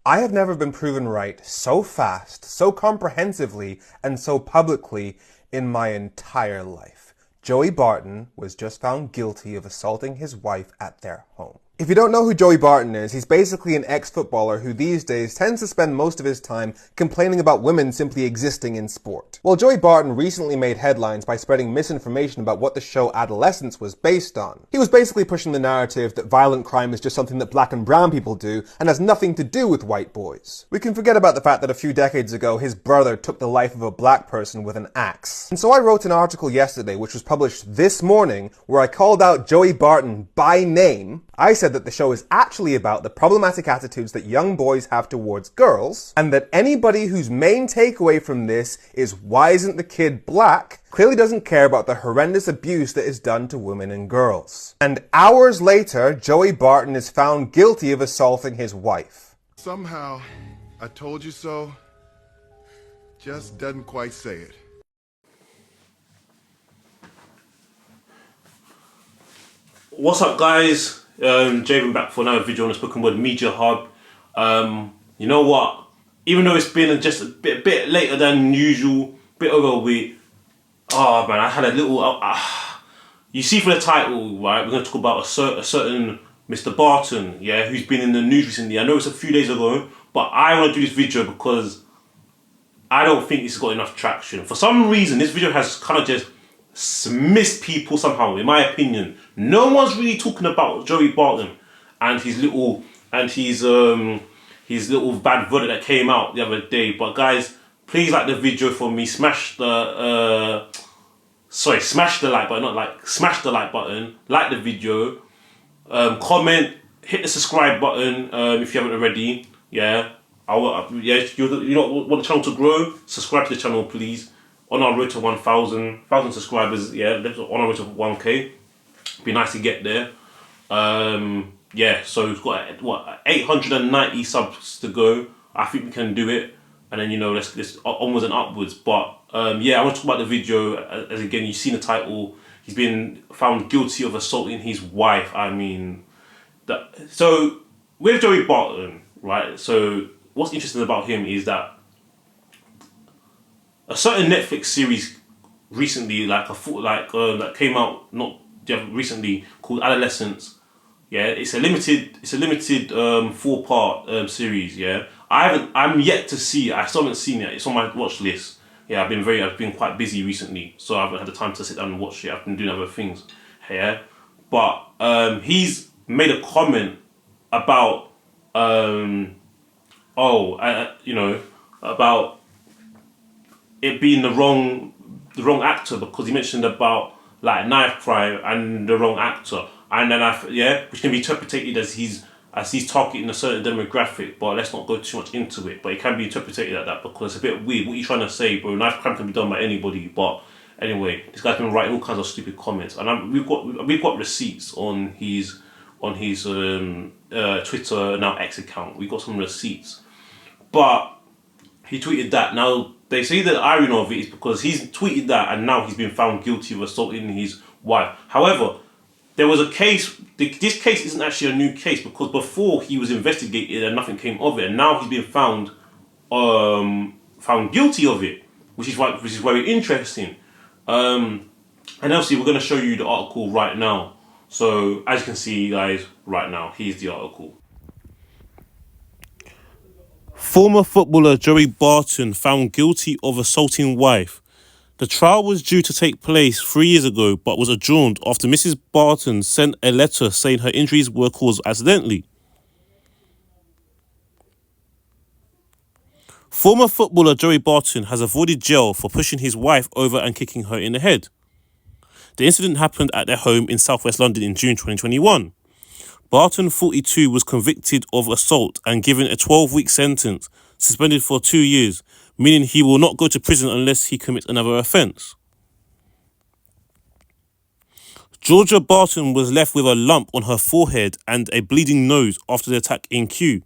I have never been proven right so fast, so comprehensively, and so publicly in my entire life. Joey Barton was just found guilty of assaulting his wife at their home. If you don't know who Joey Barton is, he's basically an ex-footballer who these days tends to spend most of his time complaining about women simply existing in sport. Well, Joey Barton recently made headlines by spreading misinformation about what the show Adolescence was based on. He was basically pushing the narrative that violent crime is just something that black and brown people do and has nothing to do with white boys. We can forget about the fact that a few decades ago his brother took the life of a black person with an axe. And so I wrote an article yesterday which was published this morning where I called out Joey Barton by name. I said that the show is actually about the problematic attitudes that young boys have towards girls, and that anybody whose main takeaway from this is why isn't the kid black clearly doesn't care about the horrendous abuse that is done to women and girls. And hours later, Joey Barton is found guilty of assaulting his wife. Somehow, I told you so just doesn't quite say it. What's up, guys? Javen back for another video on the Spoken Word Media Hub. You know what? Even though it's been just a bit later than usual, bit over a week. Oh man, I had a little. You see from the title, right? We're going to talk about a certain Mr. Barton, yeah, who's been in the news recently. I know it's a few days ago, but I want to do this video because I don't think it's got enough traction. For some reason, this video has kind of just missed people somehow, in my opinion. No one's really talking about Joey Barton and his little bad verdict that came out the other day. But guys, please like the video for me. Smash the like button, not like smash the like button. Like the video. Comment. Hit the subscribe button if you haven't already. Yeah. You don't want the channel to grow? Subscribe to the channel, please. On our road to 1,000 subscribers, yeah, on our road to 1K. Be nice to get there. Yeah, so we've got 890 subs to go. I think we can do it, and then let's onwards and upwards. But yeah, I want to talk about the video. As again, you've seen the title. He's been found guilty of assaulting his wife. I mean, so with Joey Barton, right? So what's interesting about him is that a certain Netflix series recently, that came out recently, called Adolescence. Yeah, it's a limited 4-part series. Yeah, I'm yet to see it. I still haven't seen it. It's on my watch list. Yeah, I've been quite busy recently, so I haven't had the time to sit down and watch it. I've been doing other things. Yeah, but he's made a comment about about it being the wrong actor, because he mentioned about like knife crime and the wrong actor, and then which can be interpreted as he's targeting a certain demographic. But let's not go too much into it. But it can be interpreted like that because it's a bit weird. What are you trying to say, bro? Knife crime can be done by anybody. But anyway, this guy's been writing all kinds of stupid comments, and we've got receipts on his Twitter, now X account. We got some receipts, but he tweeted that. Now they say the irony of it is because he's tweeted that and now he's been found guilty of assaulting his wife. However, there was a case. This case isn't actually a new case, because before he was investigated and nothing came of it, and now he's been found guilty of it, which is very interesting. And obviously we're going to show you the article right now. So as you can see, guys, right now, here's the article. Former footballer Joey Barton found guilty of assaulting wife. The trial was due to take place 3 years ago, but was adjourned after Mrs. Barton sent a letter saying her injuries were caused accidentally. Former footballer Joey Barton has avoided jail for pushing his wife over and kicking her in the head. The incident happened at their home in southwest London in June 2021. Barton, 42, was convicted of assault and given a 12-week sentence, suspended for 2 years, meaning he will not go to prison unless he commits another offence. Georgia Barton was left with a lump on her forehead and a bleeding nose after the attack in Kew.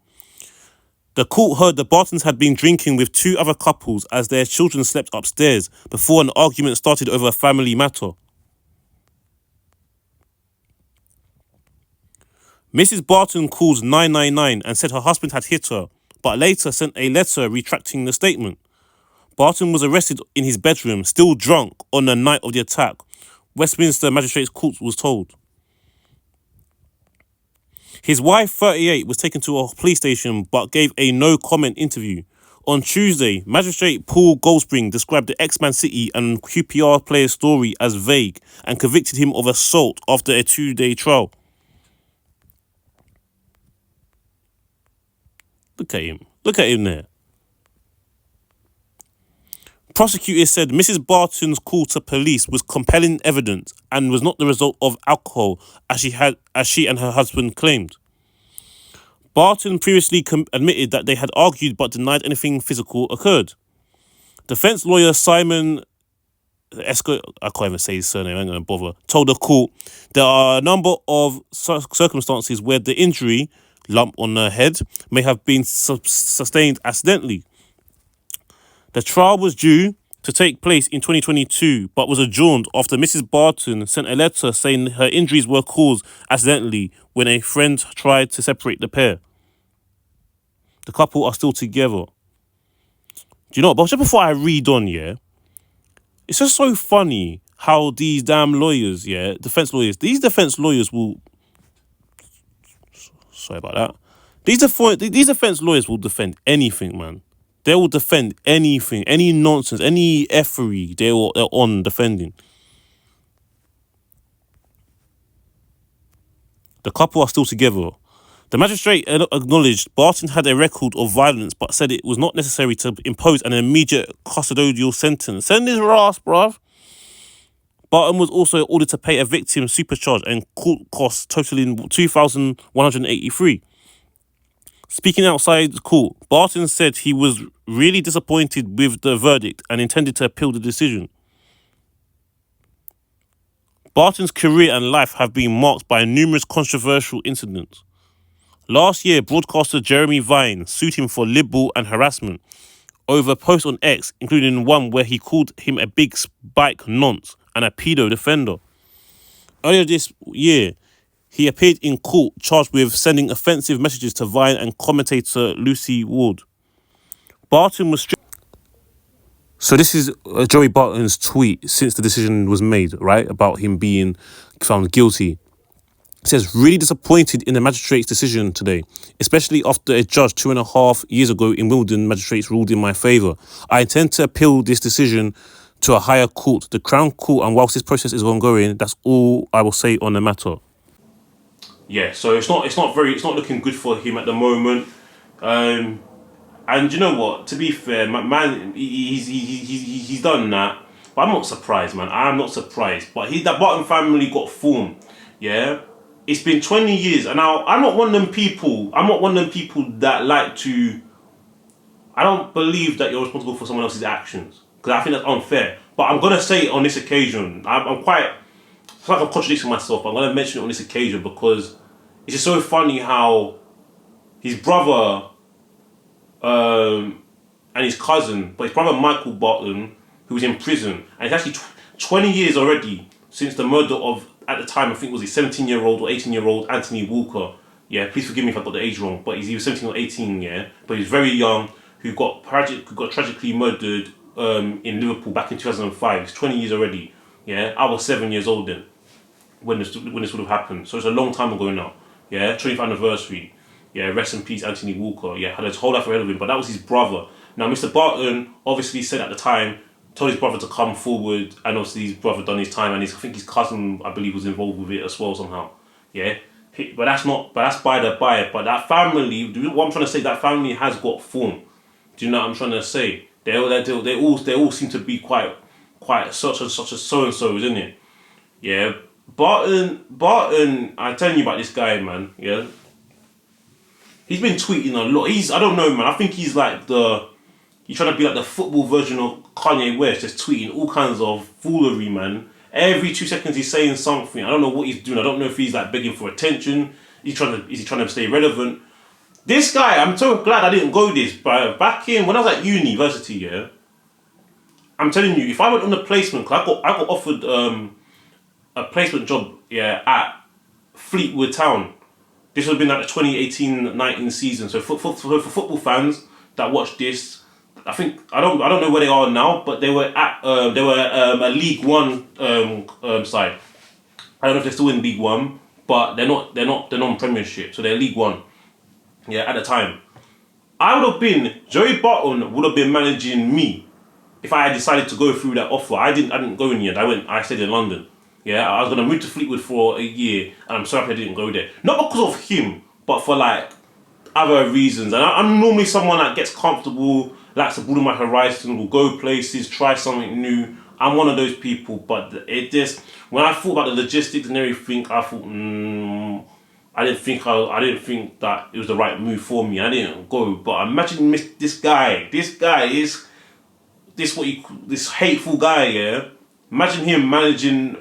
The court heard the Bartons had been drinking with 2 other couples as their children slept upstairs before an argument started over a family matter. Mrs. Barton called 999 and said her husband had hit her, but later sent a letter retracting the statement. Barton was arrested in his bedroom, still drunk, on the night of the attack, Westminster Magistrates Court was told. His wife, 38, was taken to a police station but gave a no-comment interview. On Tuesday, Magistrate Paul Goldspring described the ex-Man City and QPR player's story as vague and convicted him of assault after a 2-day trial. Look at him. Look at him there. Prosecutors said Mrs. Barton's call to police was compelling evidence and was not the result of alcohol, as she and her husband claimed. Barton previously admitted that they had argued but denied anything physical occurred. Defence lawyer Simon Esco, I can't even say his surname, I'm going to bother, told the court there are a number of circumstances where the injury, lump on her head, may have been sustained accidentally. The trial was due to take place in 2022 but was adjourned after Mrs. Barton sent a letter saying her injuries were caused accidentally when a friend tried to separate the pair. The couple are still together. Do you know what? But just before I read on, yeah, it's just so funny how these damn lawyers, yeah, defence lawyers will... Sorry about that. These defence lawyers will defend anything, man. They will defend anything, any nonsense, any effery they're on defending. The couple are still together. The magistrate acknowledged Barton had a record of violence but said it was not necessary to impose an immediate custodial sentence. Send his ass, bruv. Barton was also ordered to pay a victim supercharge and court costs totaling $2,183. Speaking outside the court, Barton said he was really disappointed with the verdict and intended to appeal the decision. Barton's career and life have been marked by numerous controversial incidents. Last year, broadcaster Jeremy Vine sued him for libel and harassment over posts on X, including one where he called him a big spike nonce and a pedo defender. Earlier this year, he appeared in court charged with sending offensive messages to Vine and commentator Lucy Ward. Barton was So this is Joey Barton's tweet since the decision was made, right, about him being found guilty. It says, really disappointed in the magistrate's decision today, especially after a judge 2.5 years ago in Wimbledon magistrates ruled in my favour. I intend to appeal this decision to a higher court, the Crown Court, and whilst this process is ongoing, that's all I will say on the matter. Yeah, so it's not looking good for him at the moment. And you know what? To be fair, man, he's done that. But I'm not surprised, man. I'm not surprised. But that Barton family got formed. Yeah, it's been 20 years, and now I'm not one of them people. That like to. I don't believe that you're responsible for someone else's actions because I think that's unfair. But I'm gonna say it on this occasion. I'm quite. It's like I'm contradicting myself, but I'm going to mention it on this occasion because it's just so funny how his brother and his cousin, but his brother Michael Barton, who was in prison, and it's actually 20 years already since the murder of, at the time, I think it was a 17-year-old or 18-year-old Anthony Walker. Yeah, please forgive me if I got the age wrong, but he was 17 or 18, yeah, but he was very young, who got tragically murdered in Liverpool back in 2005. It's 20 years already. Yeah, I was 7 years old then. When this would have happened. So it's a long time ago now. Yeah, 20th anniversary. Yeah, rest in peace, Anthony Walker. Yeah, had his whole life ahead of him, but that was his brother. Now, Mr. Barton obviously said at the time, told his brother to come forward, and obviously his brother done his time, and I think his cousin, I believe, was involved with it as well somehow. Yeah, but that's by the by. But that family, what I'm trying to say, that family has got form. Do you know what I'm trying to say? They all seem to be quite such and so-and-so, isn't it? Yeah. Barton, I'm telling you about this guy, man, yeah. He's been tweeting a lot. I don't know, man, I think he's trying to be like the football version of Kanye West, just tweeting all kinds of foolery, man. Every 2 seconds he's saying something. I don't know what he's doing. I don't know if he's like begging for attention. Is he trying to stay relevant? This guy, I'm so glad I didn't go this, but back in, when I was at university, yeah, I'm telling you, if I went on the placement, cause I got offered, a placement job, yeah, at Fleetwood Town. this would have been like the 2018-19 season. So for football fans that watch this, I think I don't know where they are now, but they were at a League One side. I don't know if they're still in League One, but they're not Premiership, so they're League One. Yeah, at the time, Joey Barton would have been managing me if I had decided to go through that offer. I didn't go in the end. I stayed in London. Yeah, I was gonna move to Fleetwood for a year, and I'm sorry I didn't go there. Not because of him, but for like other reasons. And I'm normally someone that gets comfortable, likes to broaden my horizon, will go places, try something new. I'm one of those people, but it just, when I thought about the logistics and everything, I thought, I didn't think that it was the right move for me. I didn't go. But imagine this guy is this hateful guy. Yeah, imagine him managing.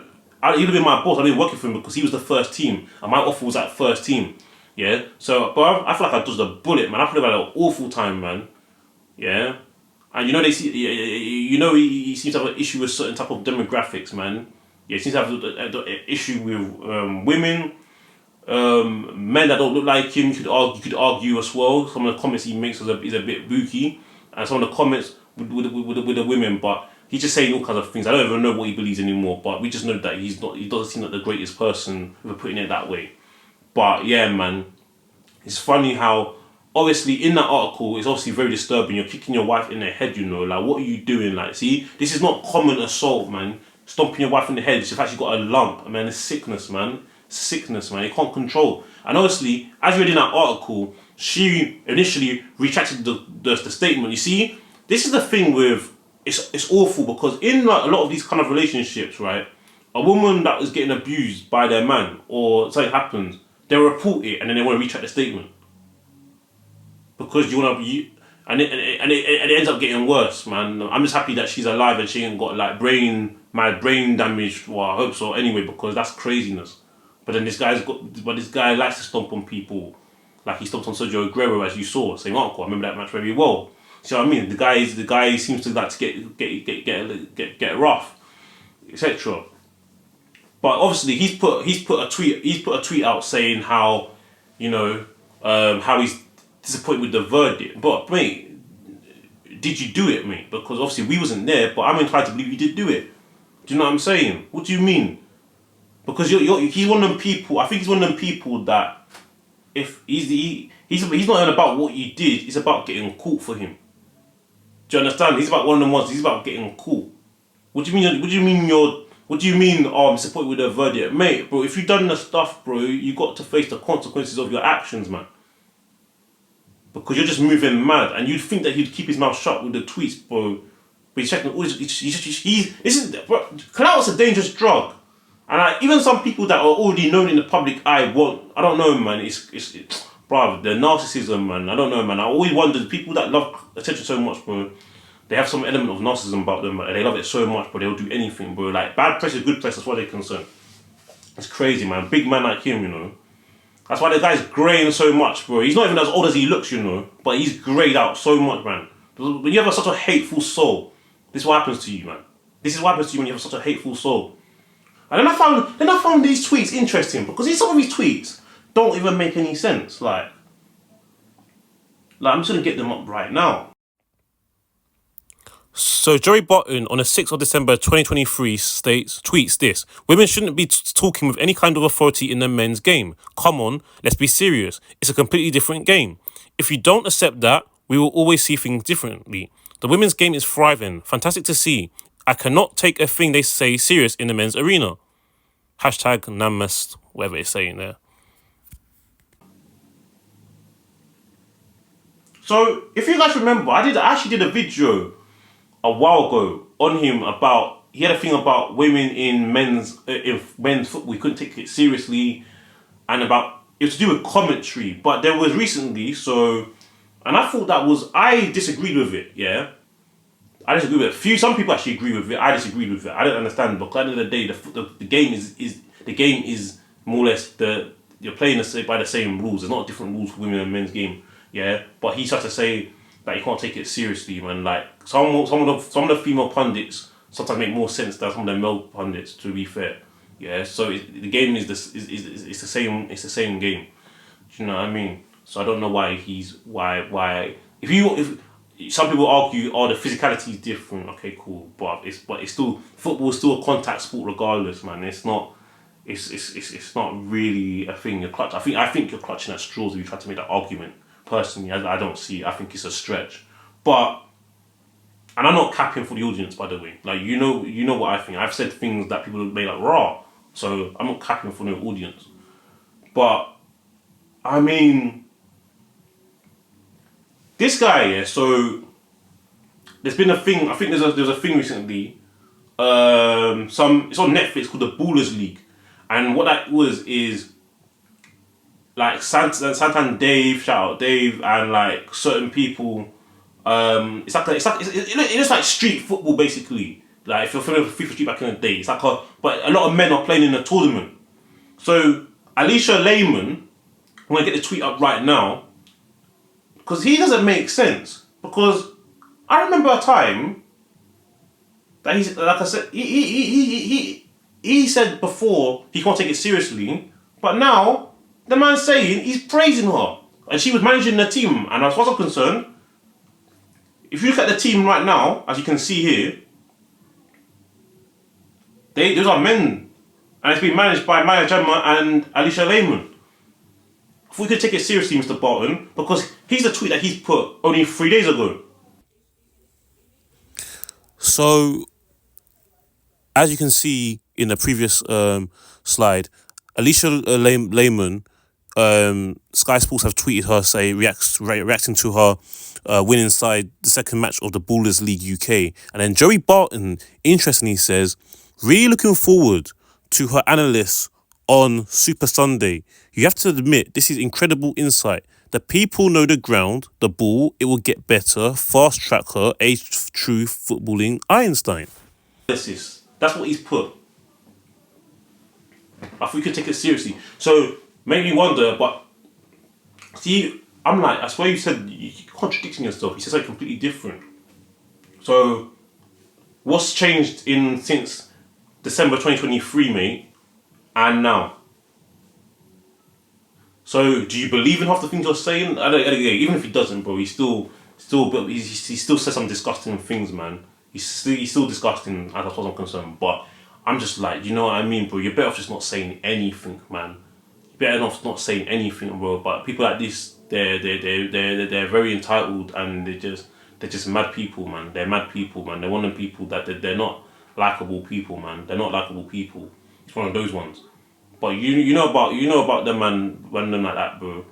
He'd have been my boss. I've been working for him because he was the first team, and my offer was at first team. Yeah, so but I feel like I dodged a bullet, man. I feel like I had an awful time, man. Yeah, and he seems to have an issue with certain type of demographics, man. Yeah, he seems to have an issue with women, men that don't look like him. You could argue as well. Some of the comments he makes is a bit booky, and some of the comments with the women, but he's just saying all kinds of things. I don't even know what he believes anymore, but we just know that he doesn't seem like the greatest person, if we're putting it that way. But yeah, man, it's funny how obviously in that article it's obviously very disturbing. You're kicking your wife in the head, like what are you doing? Like, see, this is not common assault, man. Stomping your wife in the head, she's actually got a lump, man. It's sickness, man. Sickness, man. You can't control. And obviously, as you read in that article, she initially retracted the statement. You see, this is the thing with it's awful because in like a lot of these kind of relationships, right, a woman that is getting abused by their man or something happens, they report it and then they want to retract the statement because and it ends up getting worse, man. I'm just happy that she's alive and she ain't got like brain damage. Well, I hope so anyway, because that's craziness. But then this guy likes to stomp on people, like he stomped on Sergio Aguero, as you saw, same article. I remember that match very well. See what I mean? The guy seems to like to get rough, etc. But obviously he's put a tweet out saying how, how he's disappointed with the verdict. But mate, did you do it, mate? Because obviously we wasn't there, but I'm inclined to believe you did do it. Do you know what I'm saying? What do you mean? Because he's one of them people. I think he's one of them people that if he's not about what you did. It's about getting caught for him. Do you understand? He's about one of them ones. He's about getting caught. What do you mean? What do you mean? Oh, I'm disappointed with the verdict, mate, bro. If you've done the stuff, bro, you got to face the consequences of your actions, man. Because you're just moving mad, and you'd think that he'd keep his mouth shut with the tweets, bro. But he's checking all clout is a dangerous drug, and even some people that are already known in the public eye won't. I don't know, man. It's bro, the narcissism, man. I don't know, man. I always wondered people that love attention so much, bro. They have some element of narcissism about them, and they love it so much, but they'll do anything, bro. Like bad press is good press, as far as they're concerned. It's crazy, man. Big man like him, That's why the guy's greying so much, bro. He's not even as old as he looks, but he's greyed out so much, man. When you have such a hateful soul, this is what happens to you, man. This is what happens to you when you have such a hateful soul. And then I found these tweets interesting because some of these tweets don't even make any sense. Like I'm just gonna get them up right now. So Joey Barton on the 6th of December 2023 tweets this: women shouldn't be talking with any kind of authority in the men's game. Come on, let's be serious. It's a completely different game. If you don't accept that, we will always see things differently. The women's game is thriving. Fantastic to see. I cannot take a thing they say serious in the men's arena. Hashtag Namest, whatever it's saying there. So, if you guys remember, I actually did a video a while ago on him about, he had a thing about women in men's football, we couldn't take it seriously, and about, it was to do with commentary, but there was recently, and I thought I disagreed with it, yeah? I disagree with it. Some people actually agree with it, I disagreed with it. I don't understand, but at the end of the day, the game is more or less, you're playing by the same rules. There's not different rules for women and men's game, yeah? But he starts to say that you can't take it seriously, man. Like some of the female pundits sometimes make more sense than some of the male pundits, to be fair. Yeah. So the game is the same. It's the same game. Do you know what I mean? So I don't know why why if some people argue, oh, the physicality is different. Okay, cool, but it's still football's still a contact sport regardless, man. It's not. It's not really a thing. You're clutch. I think you're clutching at straws if you try to make that argument. Personally, I don't see it. I think it's a stretch. But and I'm not capping for the audience, by the way. Like you know what I think. I've said things that people may like raw. So I'm not capping for no audience. But I mean, this guy, yeah. So there's been a thing. I think there's a thing recently. It's on Netflix called the Ballers League, and what that was is like Santan Dave, shout out Dave, and like certain people. It's just like street football basically. Like if you're familiar with FIFA Street back in the day, it's like but a lot of men are playing in a tournament. So Alicia Lehman, I'm gonna get the tweet up right now, because he doesn't make sense. Because I remember a time that he's like I said, he said before he can't take it seriously, but now the man's saying he's praising her, and she was managing the team. And as far as I'm concerned, if you look at the team right now, as you can see here, those are men, and it's been managed by Maya Jama and Alicia Lehman. If we could take it seriously, Mr. Barton, because here's the tweet that he's put only 3 days ago. So, as you can see in the previous slide, Alicia Lehman, Sky Sports have tweeted her, reacting to her win inside the second match of the Ballers League UK. And then Joey Barton, interestingly, says, really looking forward to her analysis on Super Sunday. You have to admit, this is incredible insight. The people know the ground, the ball, it will get better, fast track her, age true footballing Einstein. That's what he's put. I think we could take it seriously. So, made me wonder, but see, I'm like, I swear you're contradicting yourself. You said something completely different. So, what's changed since December 2023, mate, and now? So, do you believe in half the things you're saying? Even if he doesn't, bro, he still says some disgusting things, man. He's still disgusting as far as I'm concerned. But I'm just like, you know what I mean, bro? You're better off just not saying anything, man. You're better off not saying anything, bro. But people like this, they're very entitled, and they're just mad people, man. They're mad people, man. They're one of the people that they're not likable people, man. They're not likable people. It's one of those ones. But you know about them, man, when them like that, bro.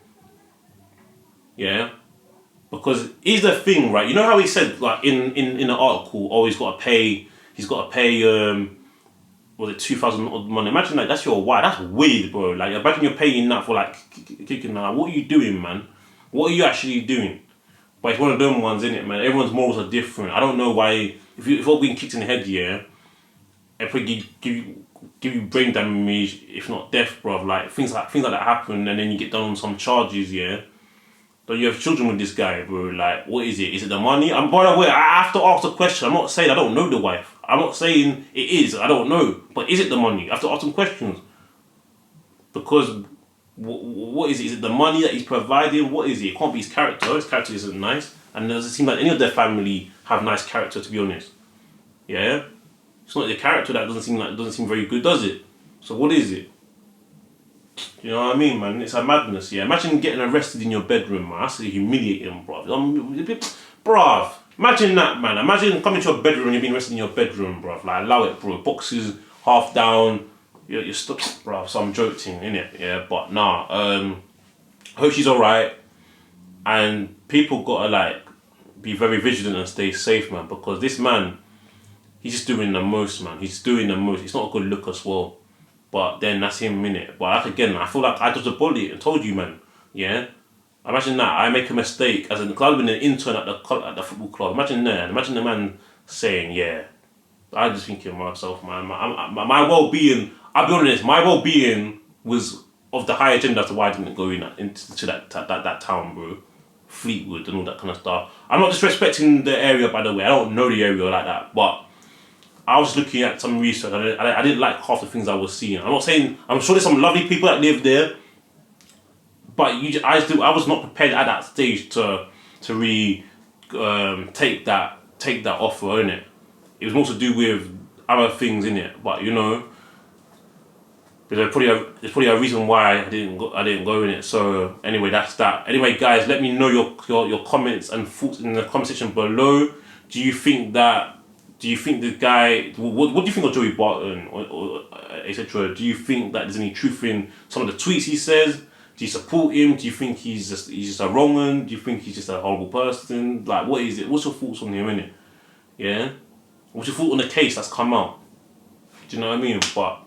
Yeah, because here's the thing, right? You know how he said, like in the article, oh, he's got to pay, was it 2,000 odd money? Imagine like that's your wife. That's weird, bro. Like imagine you're paying that for like kicking that. What are you doing, man? What are you actually doing? But it's one of them ones, isn't it, man? Everyone's morals are different. I don't know why. If you're being kicked in the head, yeah, it probably give you brain damage, if not death, bro. Like things like that happen, and then you get done on some charges, yeah. But you have children with this guy, bro. Like, what is it? Is it the money? And by the way, I have to ask the question. I'm not saying I don't know the wife. I'm not saying it is. I don't know. But is it the money? I have to ask some questions. Because what is it? Is it the money that he's providing? What is it? It can't be his character. His character isn't nice. And it doesn't seem like any of their family have nice character, to be honest. Yeah? It's not the character that doesn't seem very good, does it? So what is it? You know what I mean, man? It's a madness, yeah. Imagine getting arrested in your bedroom, man. That's humiliating, bruv. Bruv, imagine that, man. Imagine coming to your bedroom and you're being arrested in your bedroom, bruv. Like, allow it, bro. Boxes half down. You're stuck, bruv. Some joke thing, innit? Yeah, but nah. I hope she's alright. And people gotta, like, be very vigilant and stay safe, man. Because this man, he's just doing the most, man. He's doing the most. It's not a good look as well. But then that's him, innit? But like, again, I feel like I dodged a bullet and told you, man. Yeah? Imagine that. I make a mistake. Because I've been an intern at the football club. Imagine that. Imagine the man saying, yeah. I just thinking to myself, man. My well-being, I'll be honest, my well-being was of the high agenda as to why I didn't go into that town, bro. Fleetwood and all that kind of stuff. I'm not disrespecting the area, by the way. I don't know the area like that. But I was looking at some research. I didn't like half the things I was seeing. I'm not saying, I'm sure there's some lovely people that live there, but I was not prepared at that stage to really take that offer, innit? It was more to do with other things, innit? But you know, there's probably a reason why I didn't go in it. So anyway, that's that. Anyway, guys, let me know your comments and thoughts in the comment section below. Do you think the guy? What do you think of Joey Barton or etc.? Do you think that there's any truth in some of the tweets he says? Do you support him? Do you think he's just a wrong one? Do you think he's just a horrible person? Like, what is it? What's your thoughts on him, innit? Yeah. What's your thought on the case that's come out? Do you know what I mean? But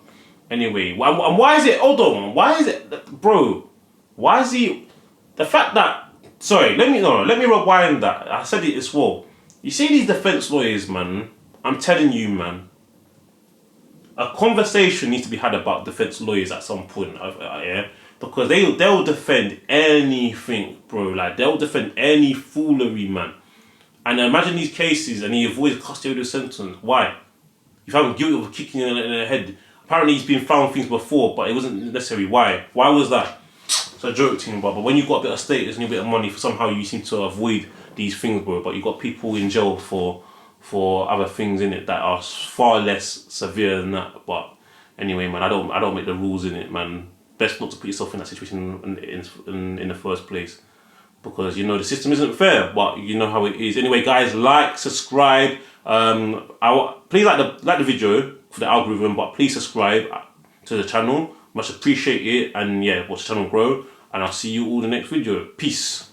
anyway, and why is it? Hold on. Why is it, bro? Why is he? The fact that let me rewind that. I said it as well. You see these defense lawyers, man. I'm telling you, man. A conversation needs to be had about defense lawyers at some point. Yeah, because they'll defend anything, bro. Like they'll defend any foolery, man. And imagine these cases, and he avoids custodial sentence. Why? You found him guilty of kicking in the head. Apparently he's been found things before, but it wasn't necessary. Why? Why was that? It's a joke to him, but when you've got a bit of status and a bit of money, somehow you seem to avoid these things, bro. But you've got people in jail for other things in it that are far less severe than that. But anyway, man, I don't make the rules in it, man. Best not to put yourself in that situation in the first place, because you know the system isn't fair. But you know how it is. Anyway, guys, like, subscribe. Please like the video for the algorithm, but please subscribe to the channel. Much appreciate it, and yeah, watch the channel grow. And I'll see you all in the next video. Peace.